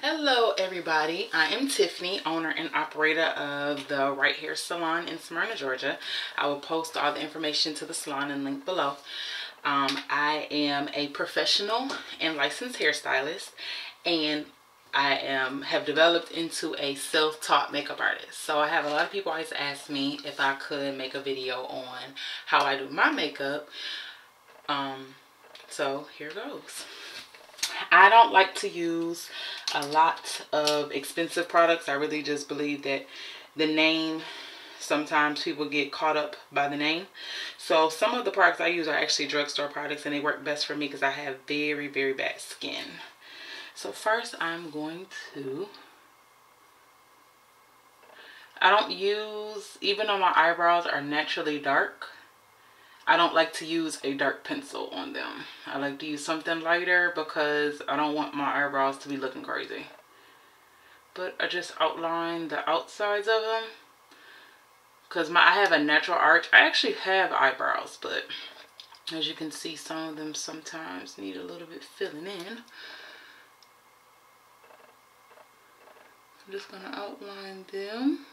Hello everybody, I am Tiffany, owner and operator of the Wright Hair Salon in Smyrna, Georgia. I will post all the information to the salon and link below. I am a professional and licensed hairstylist, and I have developed into a self-taught makeup artist. So I have a lot of people always ask me if I could make a video on how I do my makeup. So here goes. I don't like to use a lot of expensive products. I really just believe that the name, sometimes people get caught up by the name. So some of the products I use are actually drugstore products, and they work best for me because I have very, very bad skin. So first I'm going to, I don't use, even though my eyebrows are naturally dark, I don't like to use a dark pencil on them. I like to use something lighter because I don't want my eyebrows to be looking crazy. But I just outline the outsides of them because I have a natural arch. I actually have eyebrows, but as you can see, some of them sometimes need a little bit filling in. I'm just going to outline them.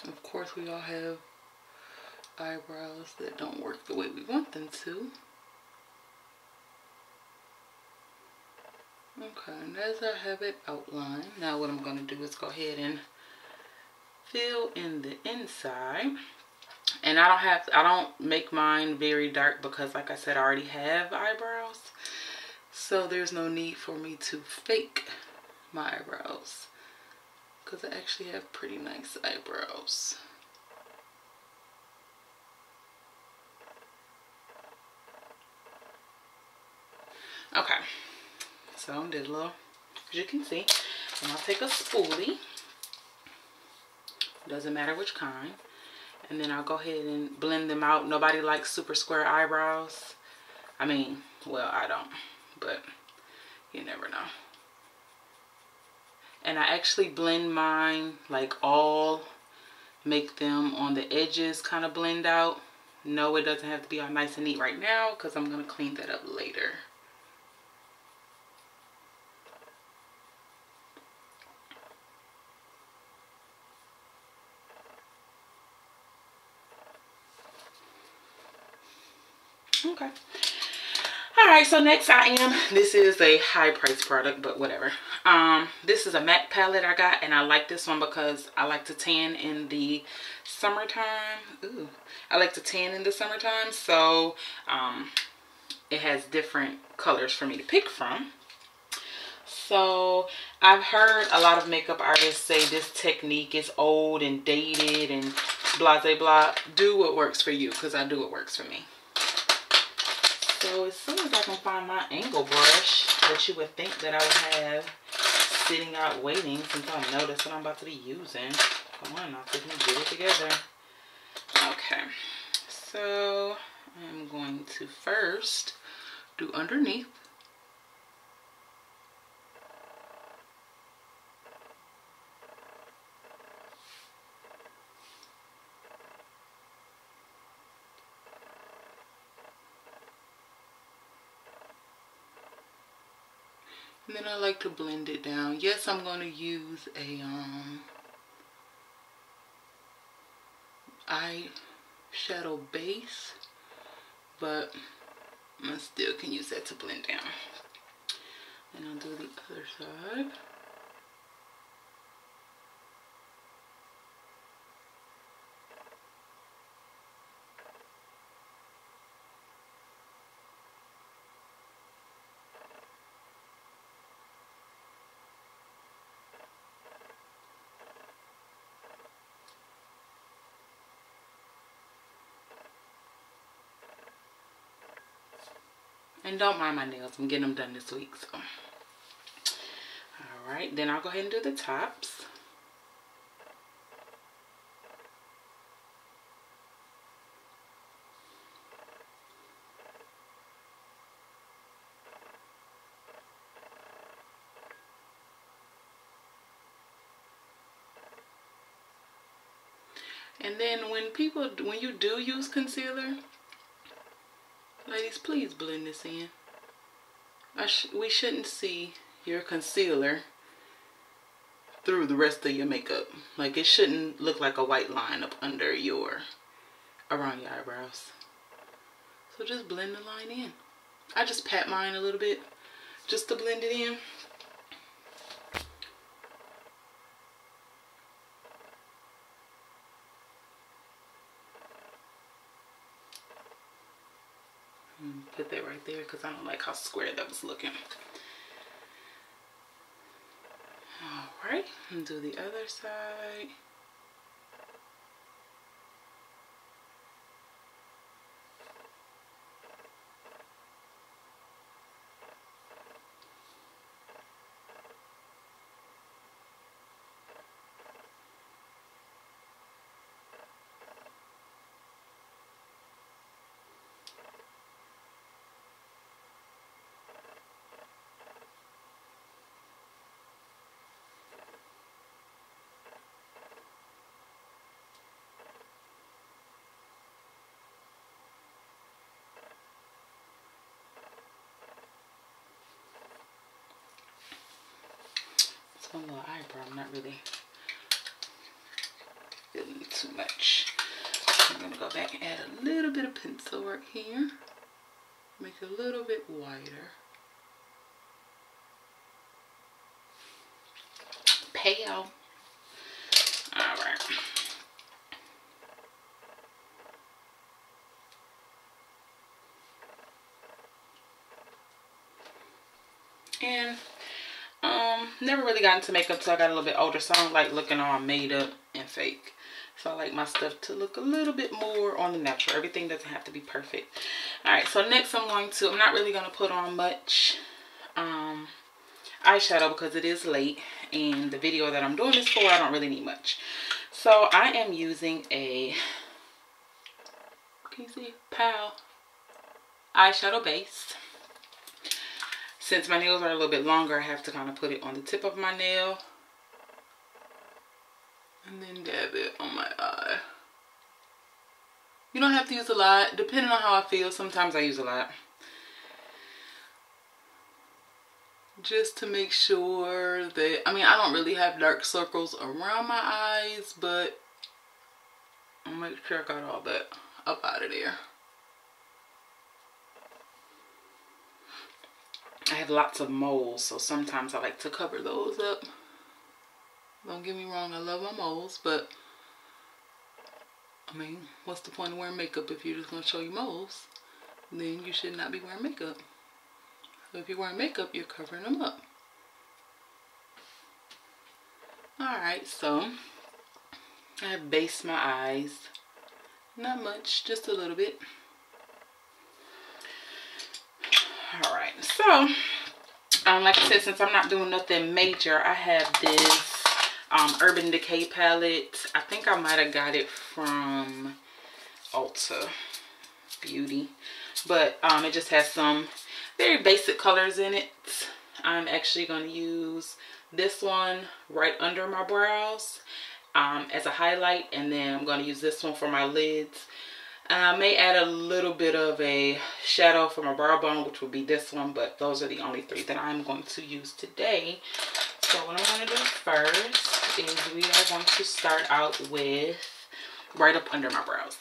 Of course, we all have eyebrows that don't work the way we want them to. Okay, and as I have it outlined, now what I'm going to do is go ahead and fill in the inside. And I don't make mine very dark because, like I said, I already have eyebrows. So there's no need for me to fake my eyebrows, because I actually have pretty nice eyebrows. Okay, so I did a little, as you can see, and I'll take a spoolie, doesn't matter which kind, and then I'll go ahead and blend them out. Nobody likes super square eyebrows. I mean, well, I don't, but you never know. And I actually blend mine like all, make them on the edges kind of blend out. No, it doesn't have to be all nice and neat right now because I'm going to clean that up later. Okay. Alright, so next this is a high price product, but whatever. This is a MAC palette I got, and I like this one because I like to tan in the summertime. Ooh, I like to tan in the summertime, so it has different colors for me to pick from. So I've heard a lot of makeup artists say this technique is old and dated and blah blah blah. Do what works for you, because I do what works for me. So as soon as I can find my angle brush that you would think that I would have sitting out waiting, since I know that's what I'm about to be using. Come on now, Tiffany, get it together. Okay, so I'm going to first do underneath. And then I like to blend it down. Yes, I'm going to use a eyeshadow base, but I still can use that to blend down. And I'll do the other side. And don't mind my nails, I'm getting them done this week, so. Alright, then I'll go ahead and do the tops. And then when you do use concealer, ladies, please blend this in. We shouldn't see your concealer through the rest of your makeup. Like, it shouldn't look like a white line up under around your eyebrows. So just blend the line in. I just pat mine a little bit just to blend it in. Put that right there because I don't like how square that was looking. Alright, and do the other side. One little eyebrow, I'm not really feeling too much. I'm gonna go back and add a little bit of pencil right here. Make it a little bit wider. Pale. Alright. And never really got into makeup till I got a little bit older, so I don't like looking all made up and fake. So I like my stuff to look a little bit more on the natural. Everything doesn't have to be perfect. Alright, so next I'm not really going to put on much eyeshadow because it is late. And the video that I'm doing this for, I don't really need much. So I am using a, can you see, Pal eyeshadow base. Since my nails are a little bit longer, I have to kind of put it on the tip of my nail. And then dab it on my eye. You don't have to use a lot. Depending on how I feel, sometimes I use a lot. Just to make sure that, I mean, I don't really have dark circles around my eyes, but I'll make sure I got all that up out of there. I have lots of moles, so sometimes I like to cover those up. Don't get me wrong, I love my moles, but I mean, what's the point of wearing makeup if you're just going to show you moles? Then you should not be wearing makeup. So if you're wearing makeup, you're covering them up. Alright, so I have based my eyes. Not much, just a little bit. Alright, so like I said, since I'm not doing nothing major, I have this Urban Decay palette. I think I might have got it from Ulta Beauty, but it just has some very basic colors in it. I'm actually going to use this one right under my brows as a highlight, and then I'm going to use this one for my lids. I may add a little bit of a shadow for my brow bone, which will be this one, but those are the only three that I'm going to use today. So what I'm going to do first is we are going to start out with right up under my brows.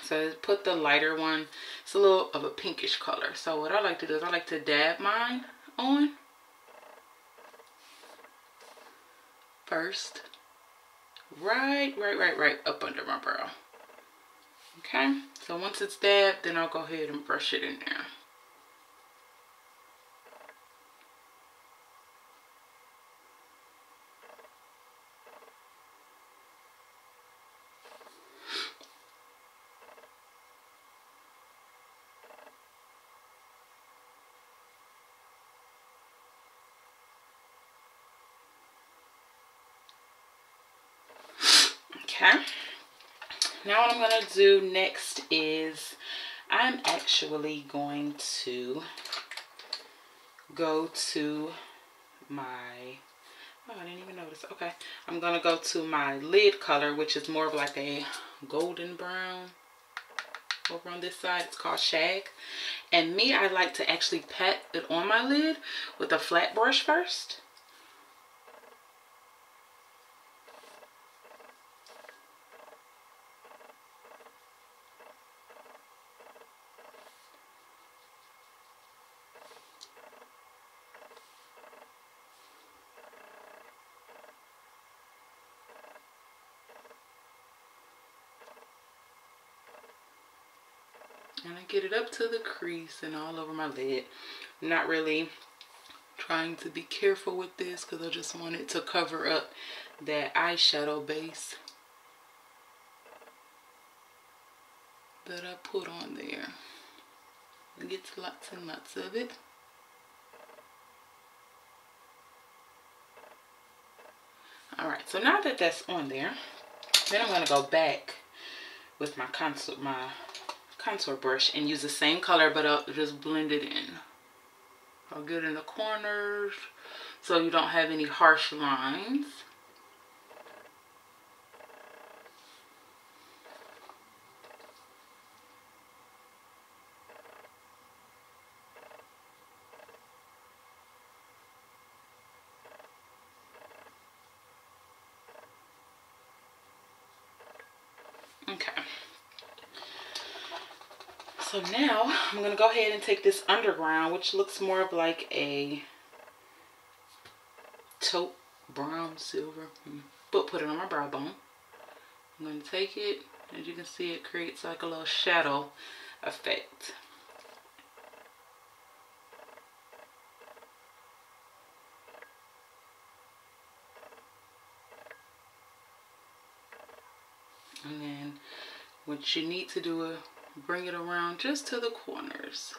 So put the lighter one. It's a little of a pinkish color. So what I like to do is I like to dab mine on first. Right up under my brow. Okay, so once it's dabbed, then I'll go ahead and brush it in there. Okay. Now what I'm going to do next is I'm actually going to go to my Oh, I didn't even notice. Okay, I'm gonna go to my lid color, which is more of like a golden brown. Over on this side, it's called Shag. And me, I like to actually pat it on my lid with a flat brush first. And I get it up to the crease and all over my lid. I'm not really trying to be careful with this because I just want it to cover up that eyeshadow base that I put on there. It gets lots and lots of it. Alright, so now that that's on there, then I'm going to go back with my contour brush and use the same color, but I'll just blend it in. I'll get in the corners so you don't have any harsh lines. Okay. So now I'm going to go ahead and take this underground, which looks more of like a taupe brown silver, but put it on my brow bone. I'm going to take it, as you can see, it creates like a little shadow effect. And then what you need to do is bring it around just to the corners.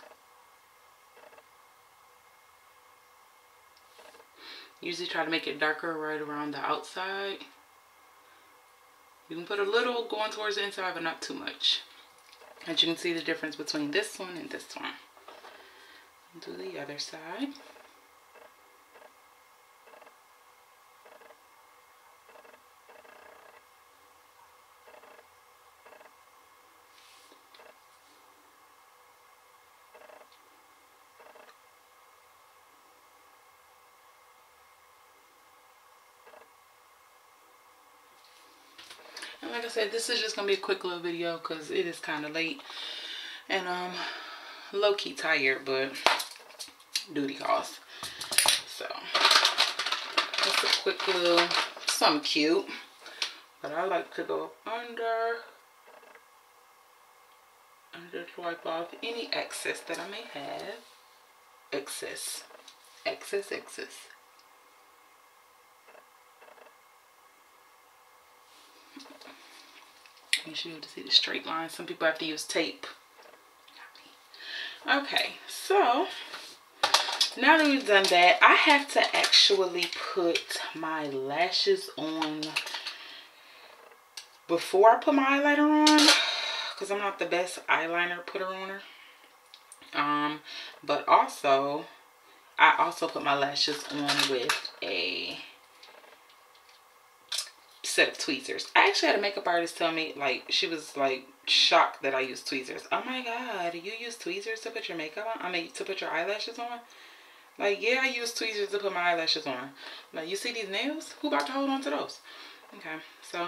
Usually try to make it darker right around the outside. You can put a little going towards the inside, but not too much. As you can see the difference between this one and this one. Do the other side. And like I said, this is just going to be a quick little video because it is kind of late. And low-key tired, but duty calls. So, just a quick little, something cute. But I like to go under and just wipe off any excess that I may have. Excess. Make sure you have to see the straight line. Some people have to use tape. Okay, so now that we've done that, I have to actually put my lashes on before I put my eyeliner on, because I'm not the best eyeliner putter on her. But also, I also put my lashes on with a set of tweezers. I actually had a makeup artist tell me, like, she was like shocked that I use tweezers. Oh my god, you use tweezers to put your makeup on? I mean, to put your eyelashes on? Like, yeah, I use tweezers to put my eyelashes on. Like, you see these nails? Who about to hold on to those? Okay, so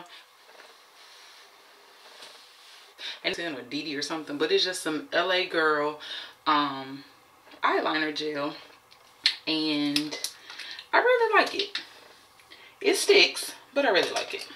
and it's with Dee Dee or something, but it's just some LA Girl eyeliner gel, and I really like it. It sticks, but I really like it.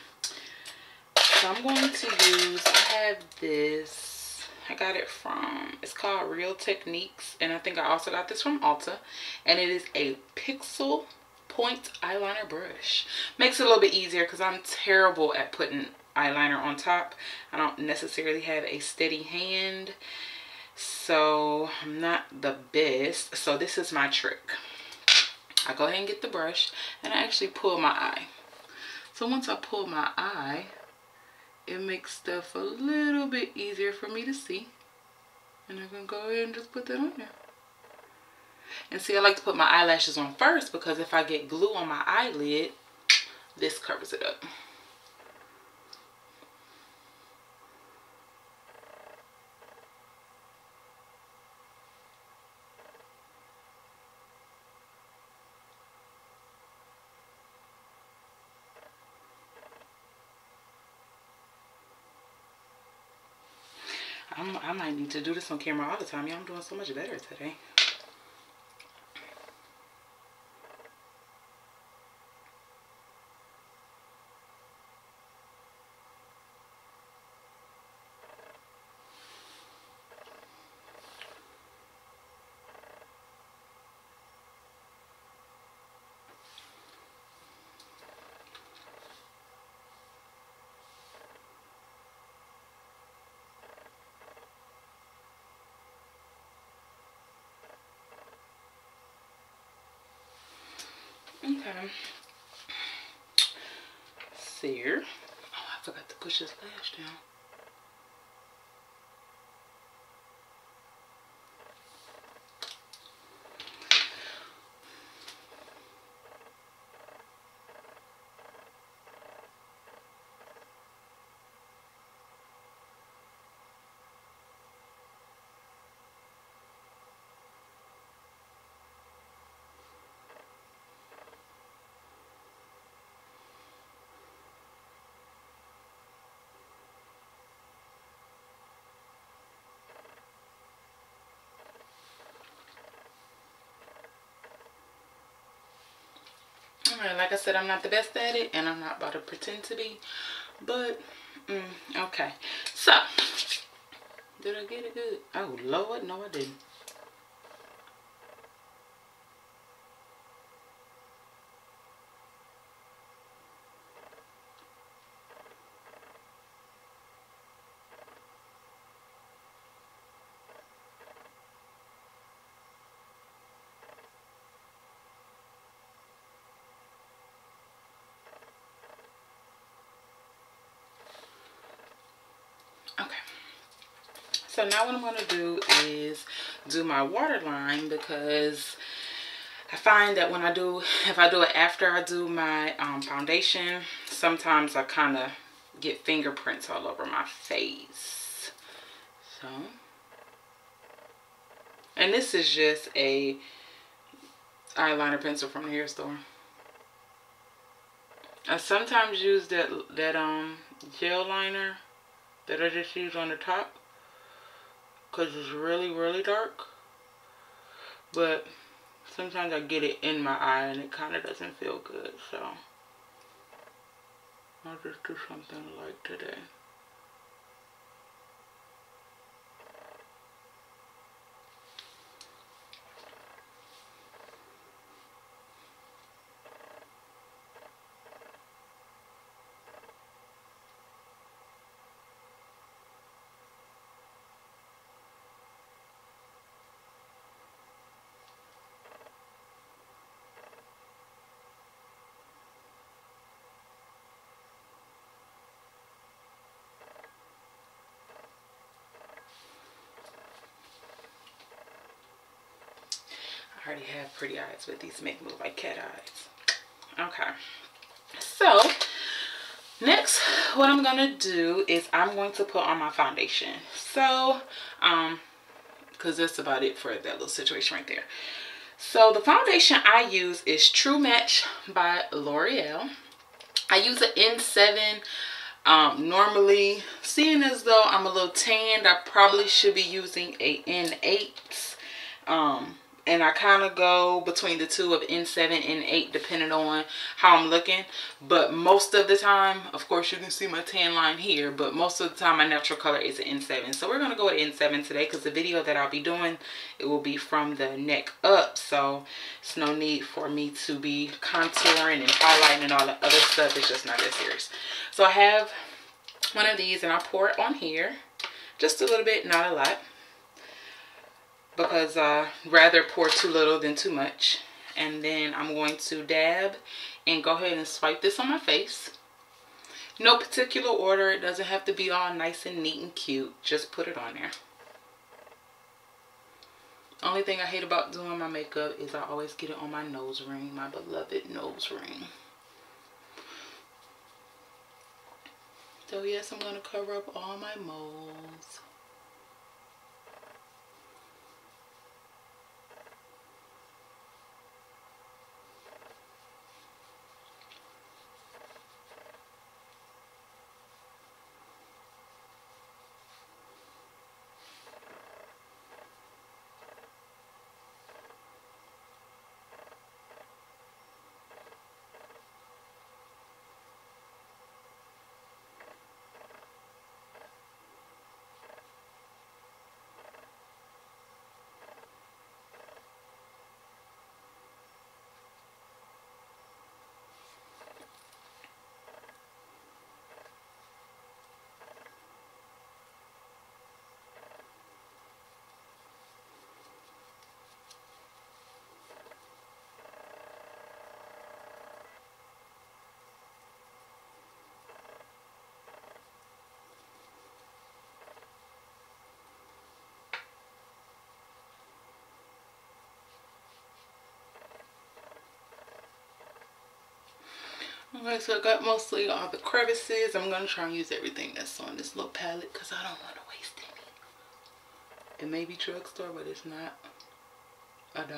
So I'm going to use, I have this, I got it from, it's called Real Techniques, and I think I also got this from Ulta, and it is a pixel point eyeliner brush. Makes it a little bit easier because I'm terrible at putting eyeliner on top. I don't necessarily have a steady hand, so I'm not the best. So this is my trick. I go ahead and get the brush and I actually pull my eye. So once I pull my eye, it makes stuff a little bit easier for me to see. And I'm going to go ahead and just put that on there. And see, I like to put my eyelashes on first because if I get glue on my eyelid, this covers it up. I might need to do this on camera all the time. Yeah, I'm doing so much better today. Okay. Sear. Oh, I forgot to push this lash down. Alright, like I said, I'm not the best at it, and I'm not about to pretend to be, but, okay. So, did I get it good? Oh, Lord, no I didn't. Okay. So now what I'm going to do is do my waterline, because I find that when if I do it after I do my foundation, sometimes I kind of get fingerprints all over my face. So, and this is just a eyeliner pencil from the hair store. I sometimes use that gel liner that I just use on the top, because it's really, really dark. But sometimes I get it in my eye and it kind of doesn't feel good. So I'll just do something like today. I already have pretty eyes, but these make me look like cat eyes. Okay. So, next, what I'm going to do is I'm going to put on my foundation. So, because that's about it for that little situation right there. So, the foundation I use is True Match by L'Oreal. I use an N7. Normally, seeing as though I'm a little tanned, I probably should be using a N8. And I kind of go between the two of N7 and N8 depending on how I'm looking. But most of the time, of course you can see my tan line here, but most of the time my natural color is an N7. So we're going to go with N7 today, because the video that I'll be doing, it will be from the neck up. So it's no need for me to be contouring and highlighting and all the other stuff. It's just not that serious. So I have one of these and I pour it on here. Just a little bit, not a lot, because I rather pour too little than too much. And then I'm going to dab and go ahead and swipe this on my face. No particular order. It doesn't have to be all nice and neat and cute. Just put it on there. Only thing I hate about doing my makeup is I always get it on my nose ring, my beloved nose ring. So yes, I'm going to cover up all my moles. Okay, so I got mostly all the crevices. I'm going to try and use everything that's on this little palette because I don't want to waste any. It may be drugstore, but it's not $1.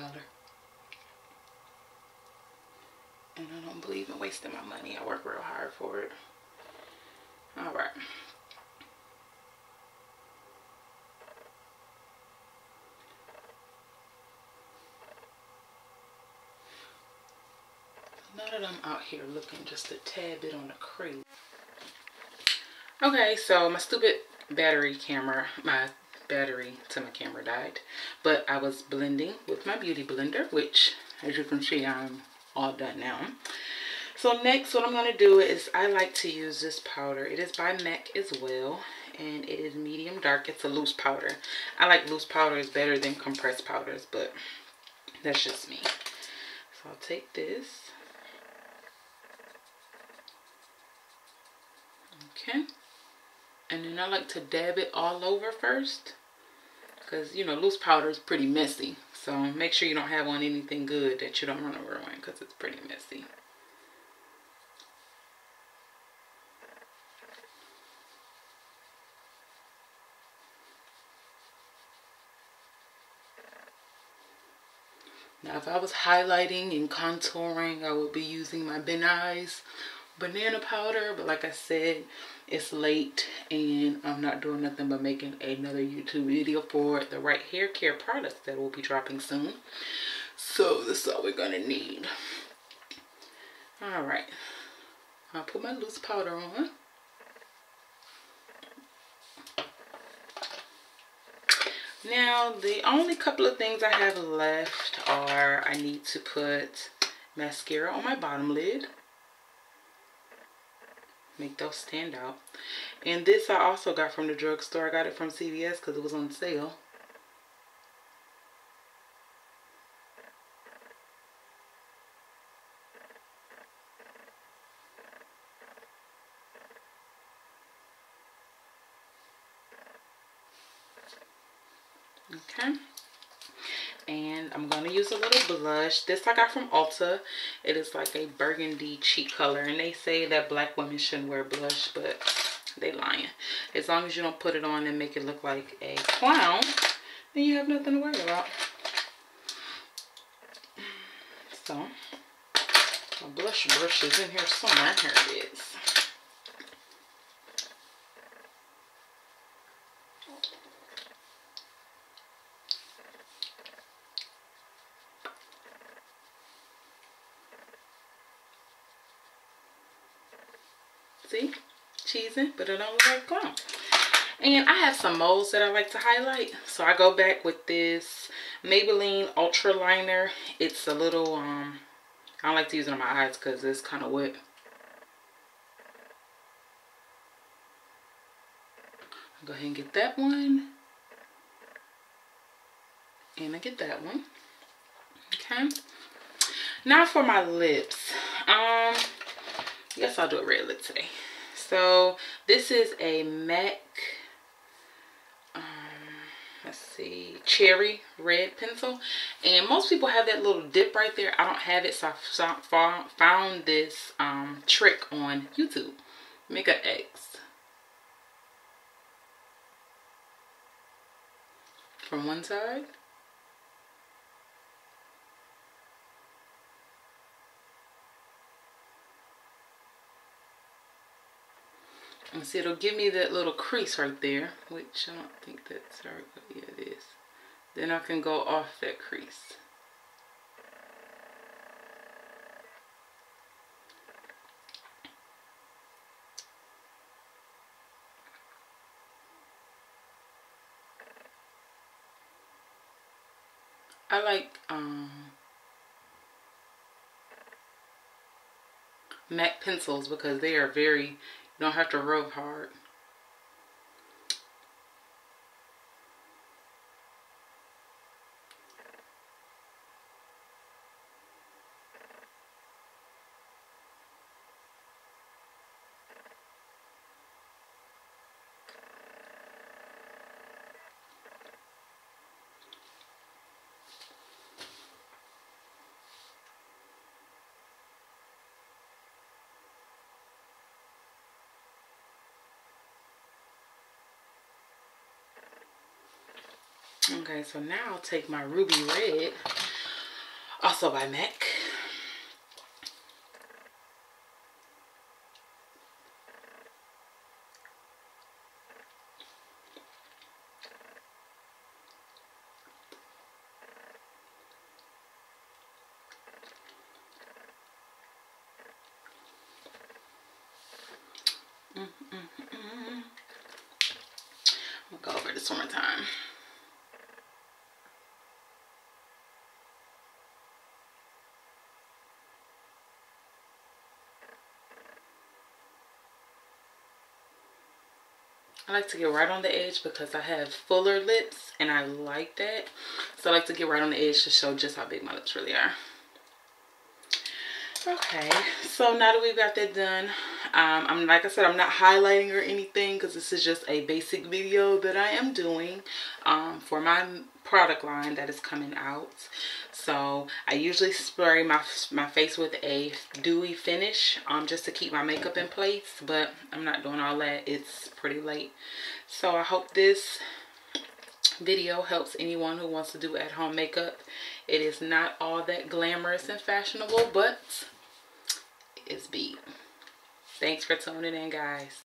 And I don't believe in wasting my money. I work real hard for it. Alright. Now that I'm out here looking just a tad bit on the crease. Okay, so my stupid battery to my camera died. But I was blending with my beauty blender, which as you can see I'm all done now. So next what I'm going to do is I like to use this powder. It is by MAC as well. And it is medium dark. It's a loose powder. I like loose powders better than compressed powders, but that's just me. So I'll take this. Okay, and then I like to dab it all over first because you know loose powder is pretty messy, so make sure you don't have on anything good that you don't want to ruin because it's pretty messy. Now if I was highlighting and contouring, I would be using my Ben Eyes banana powder, but like I said, it's late and I'm not doing nothing but making another YouTube video for the Wright hair care products that will be dropping soon. So this is all we're gonna need. Alright, I'll put my loose powder on. Now the only couple of things I have left are I need to put mascara on my bottom lid. Make those stand out. And this I also got from the drugstore. I got it from CVS because it was on sale. Okay. And I'm going to use a little blush. This I got from Ulta. It is like a burgundy cheek color. And they say that black women shouldn't wear blush, but they lying. As long as you don't put it on and make it look like a clown, then you have nothing to worry about. So, my blush brush is in here somewhere. Here it is. See? Cheesing, but it don't look like clown. And I have some moles that I like to highlight. So I go back with this Maybelline Ultra Liner. It's a little, I don't like to use it on my eyes because it's kind of wet. I'll go ahead and get that one. And I get that one. Okay. Now for my lips. I guess I'll do a red lip today. So this is a MAC, let's see, cherry red pencil. And most people have that little dip right there. I don't have it, so I found this trick on YouTube. Make an X from one side. And see, it'll give me that little crease right there, which I don't think that's right, but yeah, it is. Then I can go off that crease. I like MAC pencils because they are very, you don't have to rub hard. Okay, so now I'll take my Ruby Red, also by MAC. We'll go over this one more time. I like to get right on the edge because I have fuller lips and I like that. So I like to get right on the edge to show just how big my lips really are. Okay, so now that we've got that done, like I said, I'm not highlighting or anything because this is just a basic video that I am doing for my product line that is coming out. So I usually spray my face with a dewy finish just to keep my makeup in place, but I'm not doing all that. It's pretty late. So I hope this video helps anyone who wants to do at-home makeup. It is not all that glamorous and fashionable, but it's beat. Thanks for tuning in, guys.